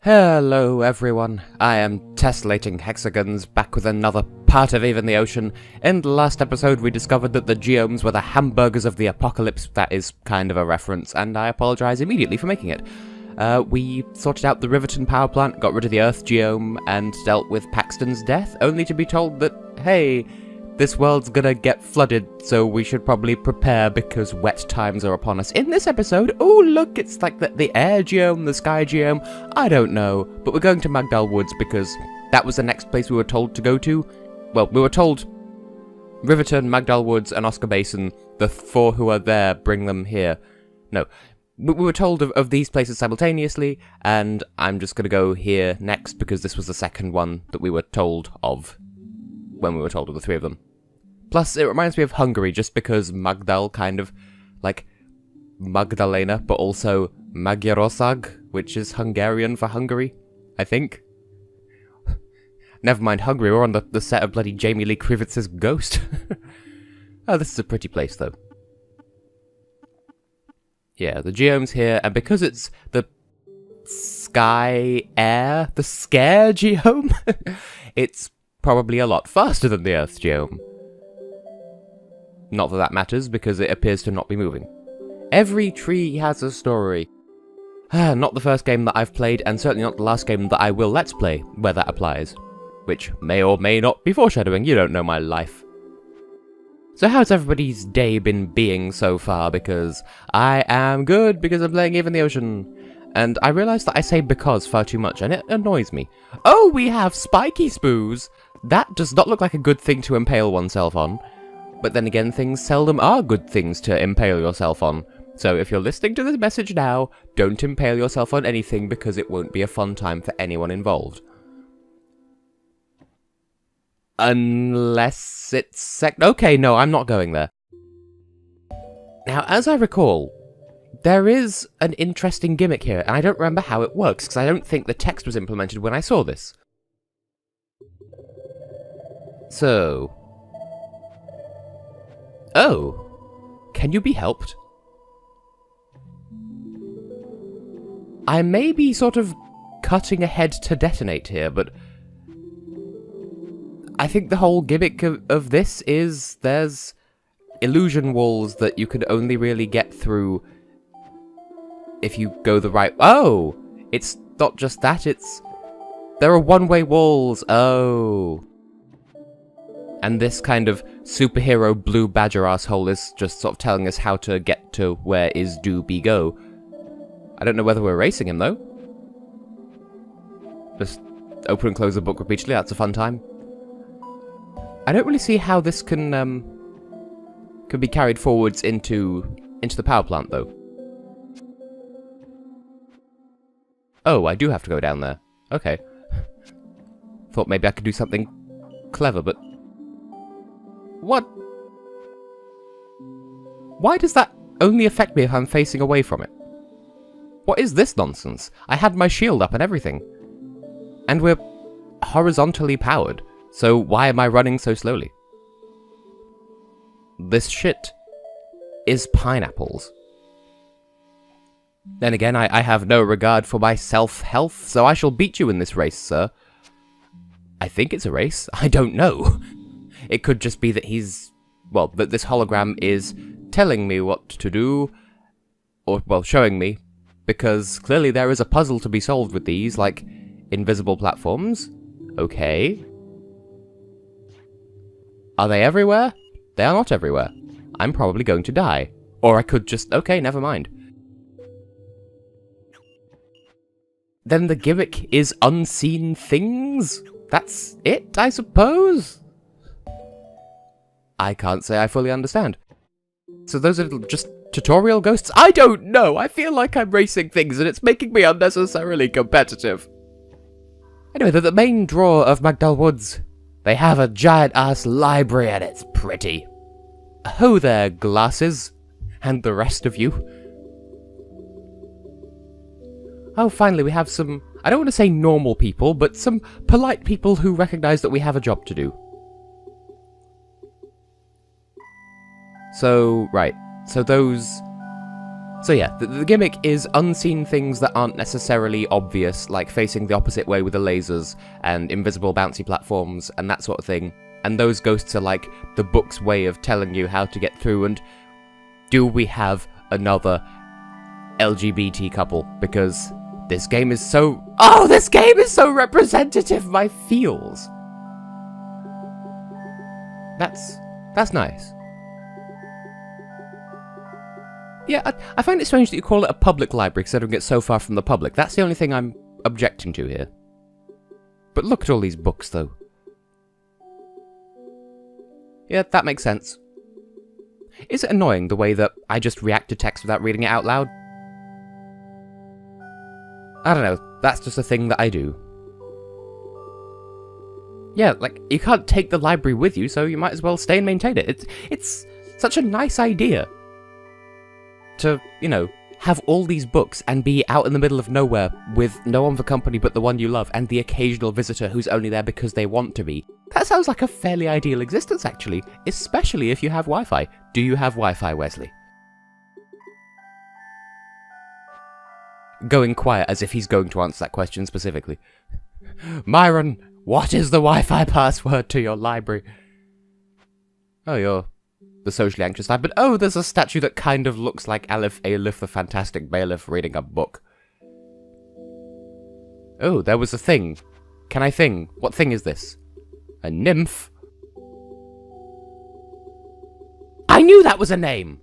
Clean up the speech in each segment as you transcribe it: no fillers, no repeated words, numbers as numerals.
Hello everyone, I am Tessellating Hexagons, back with another part of Even the Ocean. In the last episode we discovered that the Geomes were the hamburgers of the apocalypse. That is kind of a reference, and I apologise immediately for making it. We sorted out the Riverton power plant, got rid of the Earth Geome, and dealt with Paxton's death, only to be told that, hey, this world's gonna get flooded, so we should probably prepare because wet times are upon us. In this episode, oh look, it's like the Air Geome, the Sky Geome, I don't know, but we're going to Magdal Woods because that was the next place we were told to go to. Well, we were told Riverton, Magdal Woods, and Oscar Basin, the four who are there, bring them here. No, we were told of these places simultaneously, and I'm just gonna go here next because this was the second one that we were told of when we were told of the three of them. Plus, it reminds me of Hungary, just because Magdal kind of, like, Magdalena, but also Magyarország, which is Hungarian for Hungary, I think. Never mind Hungary, we're on the set of bloody Jamie Lee Krivitz's Ghost. Oh, this is a pretty place, though. Yeah, the Geome's here, and because it's the Scare Geome, it's probably a lot faster than the Earth Geome. Not that that matters, because it appears to not be moving. Every tree has a story. Not the first game that I've played, and certainly not the last game that I will let's play, where that applies. Which may or may not be foreshadowing, you don't know my life. So how's everybody's day been being so far, because I am good, because I'm playing Even the Ocean. And I realise that I say because far too much, and it annoys me. Oh, we have spiky spoos! That does not look like a good thing to impale oneself on. But then again, things seldom are good things to impale yourself on. So if you're listening to this message now, don't impale yourself on anything because it won't be a fun time for anyone involved. Unless it's okay, no, I'm not going there. Now, as I recall, there is an interesting gimmick here, and I don't remember how it works, because I don't think the text was implemented when I saw this. So... oh, can you be helped? I may be sort of cutting ahead to detonate here, but I think the whole gimmick of this is there's illusion walls that you can only really get through if you go the right... oh! It's not just that, it's... there are one-way walls, oh... and this kind of superhero blue badger asshole is just sort of telling us how to get to where is do be go. I don't know whether we're racing him, though. Just open and close the book repeatedly, that's a fun time. I don't really see how this can be carried forwards into the power plant, though. Oh, I do have to go down there. Okay. Thought maybe I could do something clever, but... what? Why does that only affect me if I'm facing away from it? What is this nonsense? I had my shield up and everything. And we're horizontally powered, so why am I running so slowly? This shit is pineapples. Then again, I have no regard for my self-health, so I shall beat you in this race, sir. I think it's a race. I don't know. It could just be that he's... well, that this hologram is telling me what to do, or, well, showing me, because clearly there is a puzzle to be solved with these, like invisible platforms. Okay. Are they everywhere? They are not everywhere. I'm probably going to die. Or I could just... okay, never mind. Then the gimmick is unseen things? That's it, I suppose? I can't say I fully understand. So those are just tutorial ghosts? I don't know! I feel like I'm racing things and it's making me unnecessarily competitive. Anyway, the main draw of Magdal Woods. They have a giant-ass library and it's pretty. Ho there, glasses. And the rest of you. Oh, finally we have some, I don't want to say normal people, but some polite people who recognise that we have a job to do. So, right. So those So yeah, the gimmick is unseen things that aren't necessarily obvious, like facing the opposite way with the lasers, and invisible bouncy platforms, and that sort of thing. And those ghosts are like the book's way of telling you how to get through, and do we have another LGBT couple? Because this game is so... Oh, this game is so representative of my feels! That's nice. Yeah, I find it strange that you call it a public library considering it's so far from the public. That's the only thing I'm objecting to here. But look at all these books, though. Yeah, that makes sense. Is it annoying the way that I just react to text without reading it out loud? I don't know, that's just a thing that I do. Yeah, like, you can't take the library with you, so you might as well stay and maintain it. It's such a nice idea. To, you know, have all these books and be out in the middle of nowhere with no one for company but the one you love and the occasional visitor who's only there because they want to be. That sounds like a fairly ideal existence, actually, especially if you have Wi-Fi. Do you have Wi-Fi, Wesley? Going quiet as if he's going to answer that question specifically. Myron, what is the Wi-Fi password to your library? Oh, you're the socially anxious type, but oh, there's a statue that kind of looks like Aleph the Fantastic Bailiff reading a book. Oh, there was a thing. Can I thing? What thing is this? A nymph? I knew that was a name!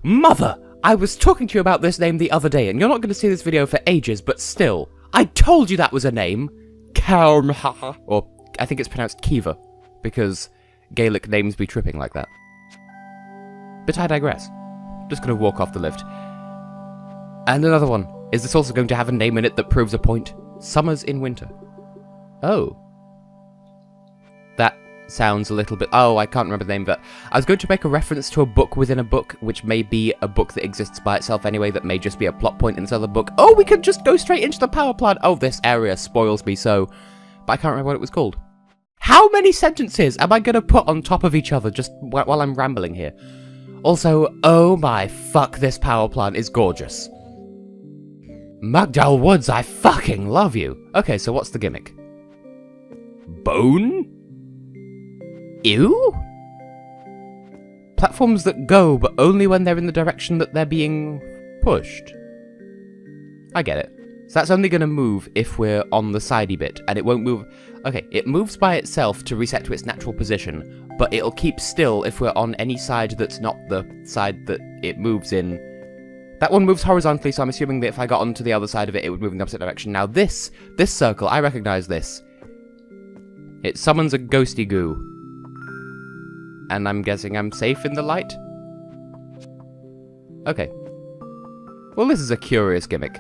Mother! I was talking to you about this name the other day, and you're not going to see this video for ages, but still. I told you that was a name! Kaumha. Or, I think it's pronounced Kiva, because Gaelic names be tripping like that. But I digress. Just gonna walk off the lift. And another one. Is this also going to have a name in it that proves a point? Summers in Winter. Oh. That sounds a little bit... Oh, I can't remember the name of it. I was going to make a reference to a book within a book, which may be a book that exists by itself anyway, that may just be a plot point in this other book. Oh, we could just go straight into the power plant! Oh, this area spoils me so. But I can't remember what it was called. How many sentences am I going to put on top of each other just while I'm rambling here? Also, oh my fuck, this power plant is gorgeous. Magdal Woods, I fucking love you. Okay, so what's the gimmick? Bone? Ew? Platforms that go, but only when they're in the direction that they're being pushed. I get it. So that's only going to move if we're on the sidey bit, and it won't move... Okay, it moves by itself to reset to its natural position, but it'll keep still if we're on any side that's not the side that it moves in. That one moves horizontally, so I'm assuming that if I got onto the other side of it, it would move in the opposite direction. Now this circle, I recognize this. It summons a ghosty goo. And I'm guessing I'm safe in the light? Okay. Well, this is a curious gimmick.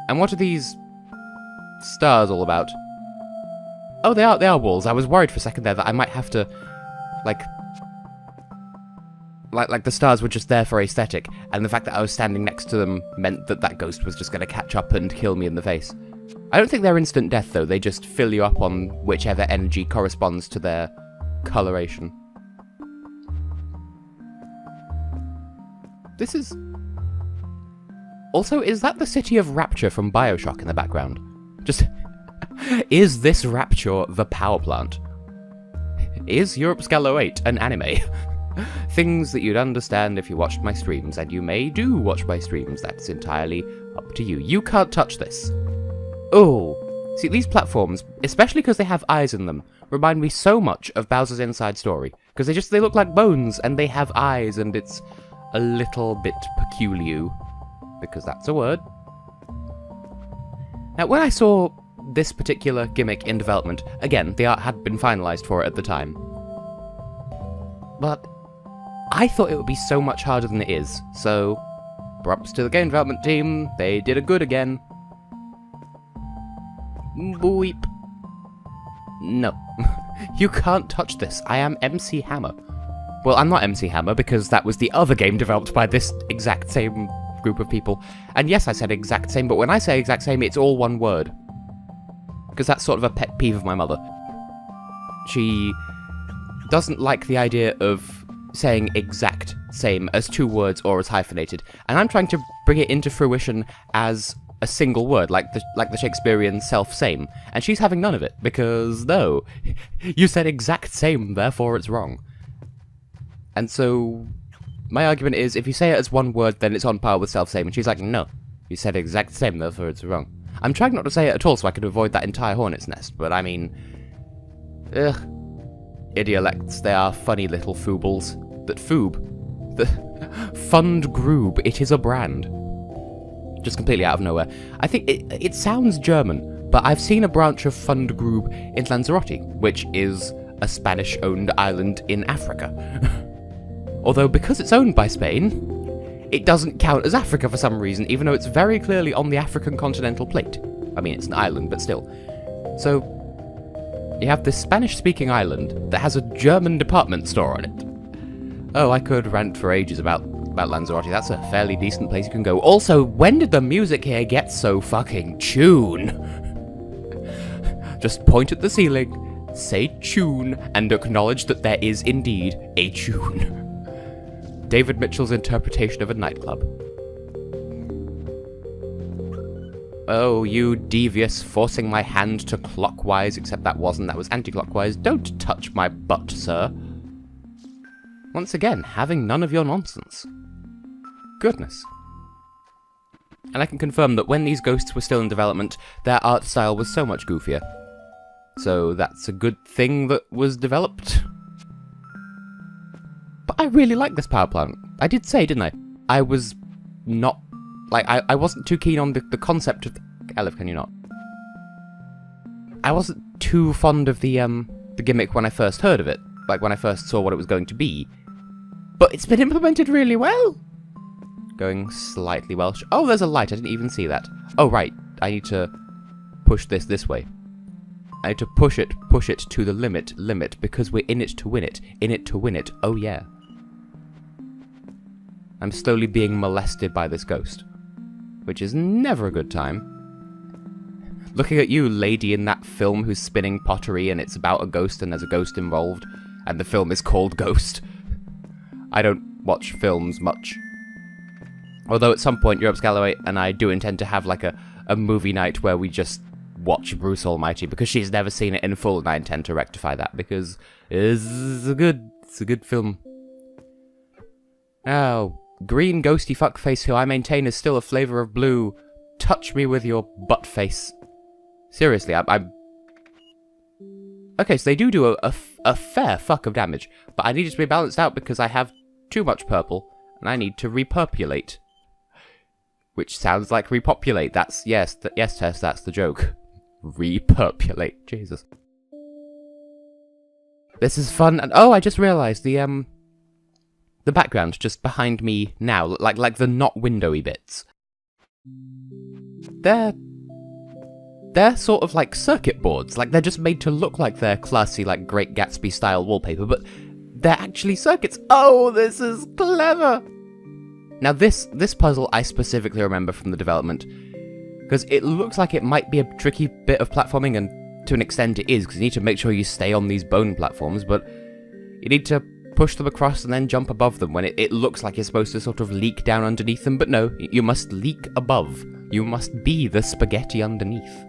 And what are these stars all about? Oh, they are walls. I was worried for a second there that I might have to, like the stars were just there for aesthetic, and the fact that I was standing next to them meant that that ghost was just going to catch up and kill me in the face. I don't think they're instant death, though. They just fill you up on whichever energy corresponds to their coloration. This is... Also, is that the city of Rapture from BioShock in the background? Just... Is this Rapture the power plant? Is Europe Scalo 8 an anime? Things that you'd understand if you watched my streams, and you may do watch my streams, that's entirely up to you. You can't touch this. Oh, see, these platforms, especially because they have eyes in them, remind me so much of Bowser's Inside Story. Because they look like bones, and they have eyes, and it's a little bit peculiar. Because that's a word. Now, when I saw this particular gimmick in development, again, the art had been finalized for it at the time. But I thought it would be so much harder than it is, so props to the game development team, they did a good again. Boop. No. You can't touch this. I am MC Hammer. Well, I'm not MC Hammer, because that was the other game developed by this exact same group of people. And yes, I said exact same, but when I say exact same, it's all one word. Because that's sort of a pet peeve of my mother. She doesn't like the idea of saying exact same as two words or as hyphenated, and I'm trying to bring it into fruition as a single word, like the Shakespearean self-same, and she's having none of it, because no, you said exact same, therefore it's wrong. And so, my argument is, if you say it as one word, then it's on par with self-same, and she's like, no, you said exact same, therefore it's wrong. I'm trying not to say it at all so I can avoid that entire hornet's nest, but I mean, ugh. Idiolects, they are funny little foobles. That foob. The Fund Groob, it is a brand. Just completely out of nowhere. I think it sounds German, but I've seen a branch of Fund Groob in Lanzarote, which is a Spanish-owned island in Africa. Although, because it's owned by Spain, it doesn't count as Africa for some reason, even though it's very clearly on the African continental plate. I mean, it's an island, but still. So, you have this Spanish-speaking island that has a German department store on it. Oh, I could rant for ages about Lanzarote. That's a fairly decent place you can go. Also, when did the music here get so fucking tune? Just point at the ceiling, say tune, and acknowledge that there is indeed a tune. David Mitchell's interpretation of a nightclub. Oh, you devious, forcing my hand to clockwise, except that wasn't, that was anti-clockwise. Don't touch my butt, sir. Once again, having none of your nonsense. Goodness. And I can confirm that when these ghosts were still in development, their art style was so much goofier. So that's a good thing that was developed. But I really like this power plant. I did say, didn't I? I was not... Like, I wasn't too keen on the concept of... Elif, can you not? I wasn't too fond of the gimmick when I first heard of it. Like, when I first saw what it was going to be. But it's been implemented really well! Going slightly Welsh. Oh, there's a light, I didn't even see that. Oh, right, I need to push this way. I need to push it to the limit, because we're in it to win it, oh yeah. I'm slowly being molested by this ghost. Which is never a good time. Looking at you, lady in that film who's spinning pottery and it's about a ghost and there's a ghost involved, and the film is called Ghost. I don't watch films much. Although at some point, Europe's Galloway and I do intend to have like a movie night where we just watch Bruce Almighty, because she's never seen it in full, and I intend to rectify that, because it's a good film. Oh, green ghosty fuckface who I maintain is still a flavour of blue. Touch me with your butt face. Seriously, I'm... Okay, so they do a fair fuck of damage, but I need it to be balanced out because I have too much purple, and I need to repopulate. Which sounds like repopulate. That's, yes, Tess, that's the joke. Repopulate, Jesus. This is fun, and oh, I just realised the background just behind me now, like the not windowy bits. They're sort of like circuit boards, like they're just made to look like they're classy, like Great Gatsby style wallpaper, but they're actually circuits. Oh, this is clever! Now this puzzle I specifically remember from the development, because it looks like it might be a tricky bit of platforming, and to an extent it is, because you need to make sure you stay on these bone platforms, but you need to push them across and then jump above them when it looks like you're supposed to sort of leak down underneath them, but no, you must leak above. You must be the spaghetti underneath.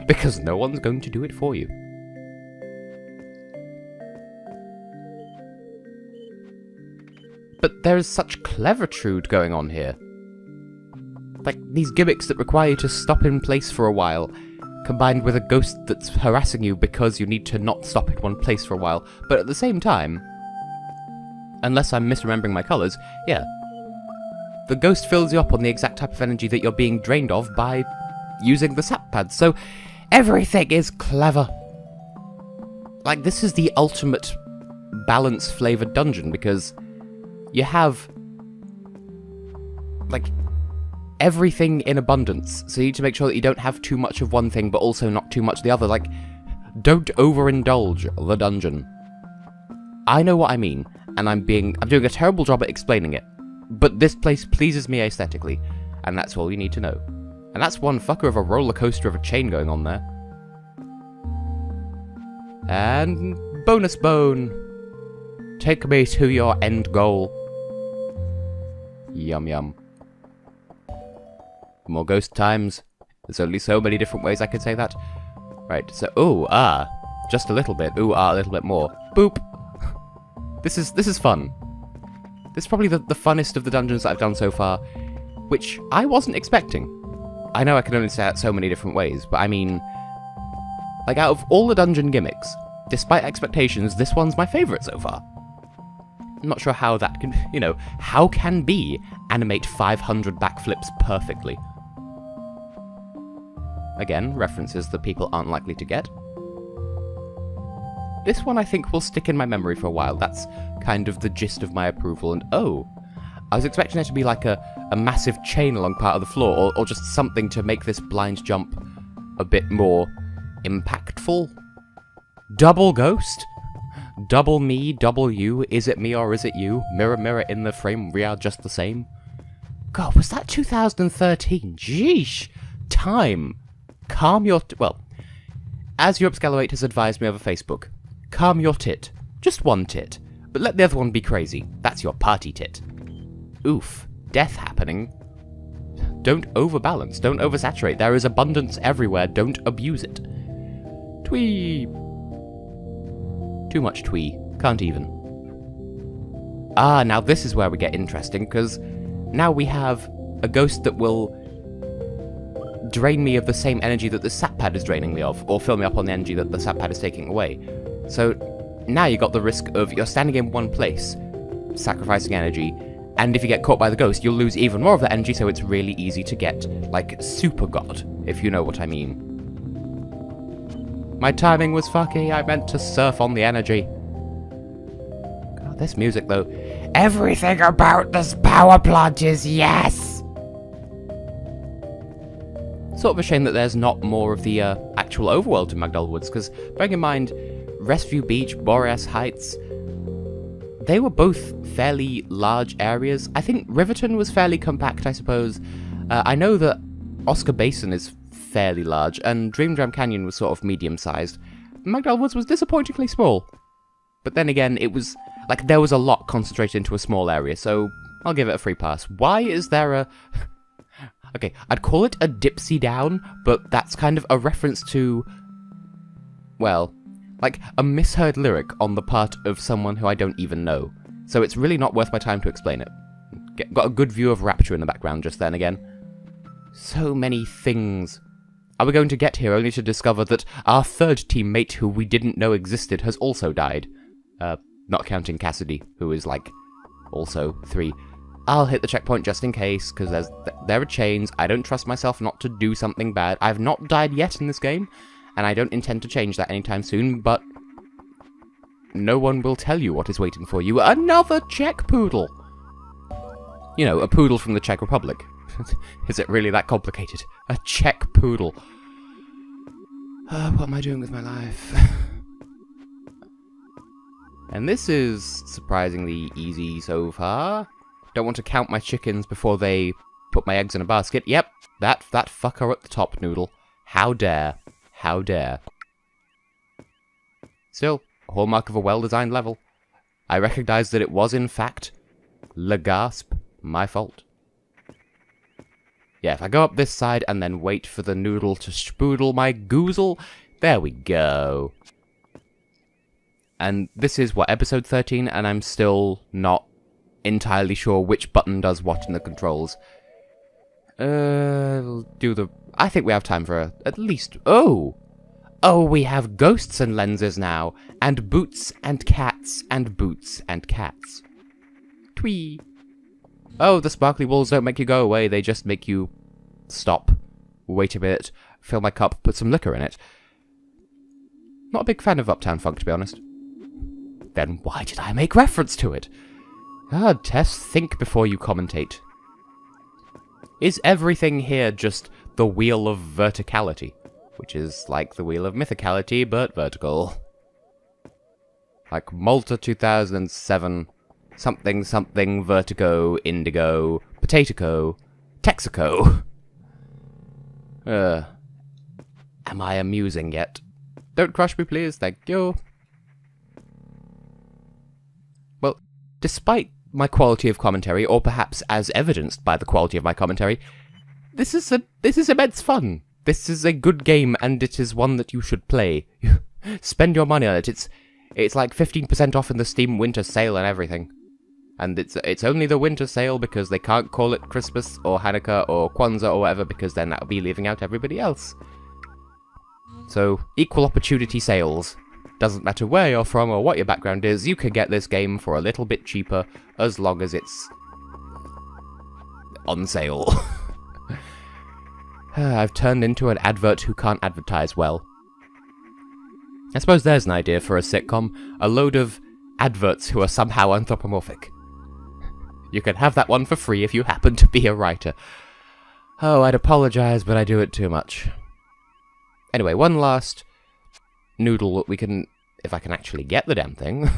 Because no one's going to do it for you. But there is such cleveritude going on here. Like, these gimmicks that require you to stop in place for a while, combined with a ghost that's harassing you because you need to not stop in one place for a while, but at the same time, unless I'm misremembering my colours, yeah, the ghost fills you up on the exact type of energy that you're being drained of by using the sap pads, so everything is clever. Like, this is the ultimate balance-flavoured dungeon, because you have, like, everything in abundance, so you need to make sure that you don't have too much of one thing, but also not too much of the other. Like, don't overindulge the dungeon. I know what I mean, and I'm doing a terrible job at explaining it, but this place pleases me aesthetically, and that's all you need to know. And that's one fucker of a roller coaster of a chain going on there. And bonus bone. Take me to your end goal. Yum yum. More ghost times. There's only so many different ways I could say that. Right, so, just a little bit. A little bit more. Boop! This is fun. This is probably the funnest of the dungeons that I've done so far, which I wasn't expecting. I know I can only say that so many different ways, but I mean, like, out of all the dungeon gimmicks, despite expectations, this one's my favourite so far. I'm not sure how that can, how can B animate 500 backflips perfectly? Again, references that people aren't likely to get. This one I think will stick in my memory for a while. That's kind of the gist of my approval. And I was expecting there to be like a massive chain along part of the floor, or just something to make this blind jump a bit more impactful. Double ghost? Double me, double you, is it me or is it you? Mirror, mirror in the frame, we are just the same. God, was that 2013? Jeesh! Time! Calm your... well, as your Upscalawate has advised me over Facebook, calm your tit. Just one tit. But let the other one be crazy. That's your party tit. Oof. Death happening. Don't overbalance. Don't oversaturate. There is abundance everywhere. Don't abuse it. Twee. Too much twee. Can't even. Now this is where we get interesting, because now we have a ghost that will drain me of the same energy that the sap pad is draining me of, or fill me up on the energy that the sap pad is taking away. So now you got the risk of you're standing in one place, sacrificing energy, and if you get caught by the ghost, you'll lose even more of that energy, so it's really easy to get, like, super god, if you know what I mean. My timing was fucky, I meant to surf on the energy. God, this music, though. Everything about this power plant is yes! Sort of a shame that there's not more of the actual overworld to Magdal Woods, because bearing in mind, Restview Beach, Boreas Heights, they were both fairly large areas. I think Riverton was fairly compact, I suppose. I know that Oscar Basin is fairly large, and Dream Jam Canyon was sort of medium-sized. Magdal Woods was disappointingly small. But then again, it was, like, there was a lot concentrated into a small area, so I'll give it a free pass. Why is there a... okay, I'd call it a dipsy down, but that's kind of a reference to, well, like a misheard lyric on the part of someone who I don't even know. So it's really not worth my time to explain it. Got a good view of Rapture in the background just then again. So many things. Are we going to get here only to discover that our third teammate who we didn't know existed has also died? Not counting Cassidy, who is, like, also 3. I'll hit the checkpoint just in case, because there are chains. I don't trust myself not to do something bad. I've not died yet in this game, and I don't intend to change that anytime soon, but no one will tell you what is waiting for you. Another Czech poodle! You know, a poodle from the Czech Republic. Is it really that complicated? A Czech poodle. What am I doing with my life? And this is surprisingly easy so far. Don't want to count my chickens before they put my eggs in a basket. Yep, that fucker at the top, Noodle. How dare. How dare. Still, a hallmark of a well-designed level. I recognize that it was, in fact, le gasp, my fault. Yeah, if I go up this side and then wait for the Noodle to spoodle my goozle, there we go. And this is, what, episode 13, and I'm still not entirely sure which button does what in the controls. I think we have time for at least... Oh, we have ghosts and lenses now, and boots and cats and boots and cats. Twee. Oh, the sparkly walls don't make you go away, they just make you stop, wait a bit, fill my cup, put some liquor in it. Not a big fan of Uptown Funk, to be honest. Then why did I make reference to it? God, Tess, think before you commentate. Is everything here just the wheel of verticality? Which is like the wheel of mythicality, but vertical. Like Malta 2007, something something vertigo, indigo, potatoco, Texaco. Am I amusing yet? Don't crush me, please, thank you. Well, despite my quality of commentary, or perhaps as evidenced by the quality of my commentary, this is immense fun. This is a good game, and it is one that you should play. Spend your money on it. It's like 15% off in the Steam winter sale and everything. And it's only the winter sale because they can't call it Christmas or Hanukkah or Kwanzaa or whatever, because then that would be leaving out everybody else. So, equal opportunity sales. Doesn't matter where you're from or what your background is, you can get this game for a little bit cheaper as long as it's on sale. I've turned into an advert who can't advertise well. I suppose there's an idea for a sitcom, a load of adverts who are somehow anthropomorphic. You can have that one for free if you happen to be a writer. Oh, I'd apologize, but I do it too much. Anyway, one last noodle that we can... if I can actually get the damn thing.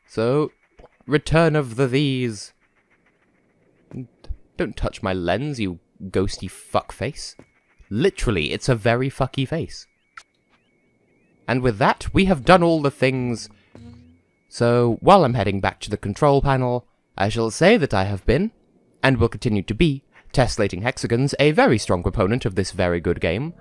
So, Return of the These. Don't touch my lens, you ghosty fuckface. Literally, it's a very fucky face. And with that, we have done all the things. So, while I'm heading back to the control panel, I shall say that I have been, and will continue to be, Tessellating Hexagons, a very strong proponent of this very good game.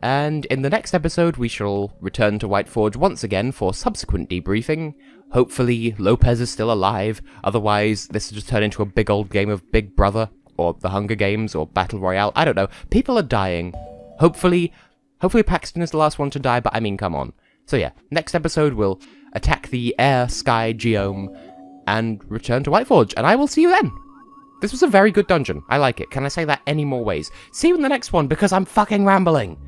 And in the next episode, we shall return to Whiteforge once again for subsequent debriefing. Hopefully, Lopez is still alive, otherwise this will just turn into a big old game of Big Brother, or The Hunger Games, or Battle Royale, I don't know. People are dying. Hopefully Paxton is the last one to die, but I mean, come on. So yeah, next episode we'll attack the Air Sky Geome, and return to Whiteforge, and I will see you then! This was a very good dungeon. I like it. Can I say that any more ways? See you in the next one, because I'm fucking rambling!